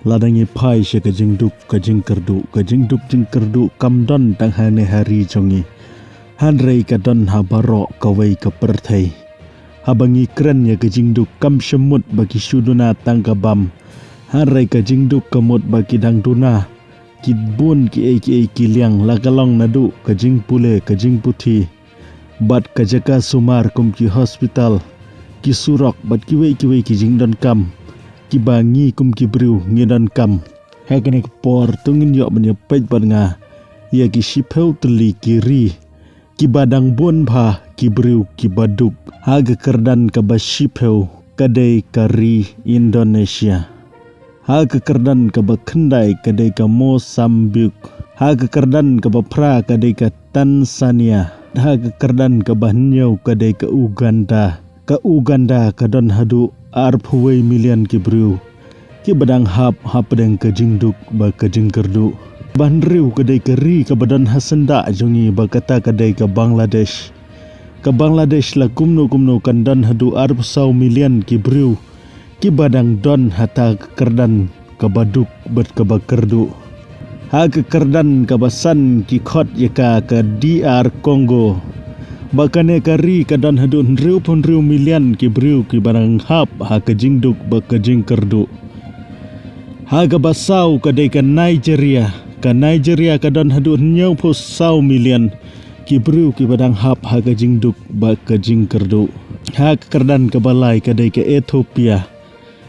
ladangi pai she kajing duk kajing duk jing kerdu kamdon tang hane hari jongi hanrei kadon habaro kawai kaperthai habangi kren ya kajing duk kam shemut bagi suduna tang kabam hanrei kajing duk kamut bagi dang duna kidbun ki liang lagalong nadu kajing pule kajing puthi bat kajaka sumar kum ki hospital ki surok bat kiwei ki jingdon kam ki bangi kum ki briu ngidon kam hagane por tungin yo menyepet banga ya ki shipeu teli kiri ki badang bon bha ki briu ki baduk haga kerdan ka bashipeu kadai kari Indonesia haga kerdan ka bakhendai kadai ka Mozambik haga kerdan ka bapra kadai ka Tanzania haga kerdan ka bahnyau kadai ka Uganda kadon hadu arphuwei million ki briu ki badang hap deng ka jingduk ba ka jingkerdu banriu kadai kari ka badan hasanda jongi ba kata kadai ka Bangladesh la kumno kandan hadu arpsau million ki briu ki badang don hata kerdan ka baduk bat ka bakerdu ha ke kerdan ka basan ki khot yaka ka DR Congo bakane kari kadan hadun riu million ki briu ki barang hap ha ke jingduk ba ka jingkerdu ha ka basau ka dei ka Nigeria kadan hadun nyau pos sau million ki briu ki badang hap ha ka jingduk ba ka jingkerdu ha ke kerdan ka balai ka dei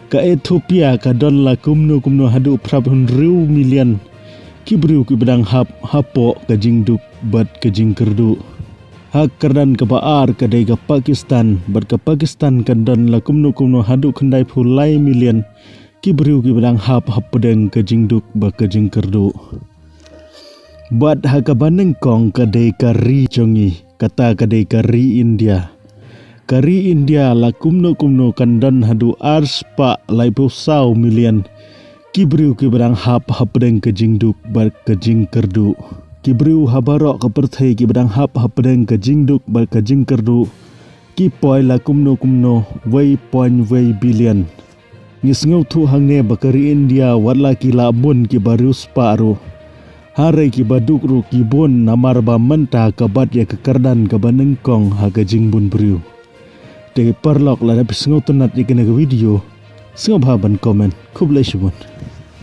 ka Ethiopia ka don la kumno hadu prabhun riu million ki briu ki badang hapo ka jingduk bat ka jingkerdu hak kerdan ka baar ka dei ka Pakistan bat ka Pakistan ka don la kumno hadu khandai phulai million ki briu ki badang hap deng ka jingduk ba ka jingkerdu bat ha ka banengkong ka dei ka ri jongi kata ka dei ka ri India la kumno kandan hadu arspa lai pusau million ki briu ki barang hap deng ka jingduk bar ka jingkerdu ki briu habarok ka perthai ki barang hap deng ka jingduk bar ka jingkerdu ki poi la kumno wei billion ngisngau thu hangne bakari India warla ki labun ki baru sparu hare ki baduk ru ki bon namar ba menta ka bat ya ka kerdan ka banengkong ha ka jingbun briu te perlok la da pisngau tunat ikene video sengau ban komen kublai shubun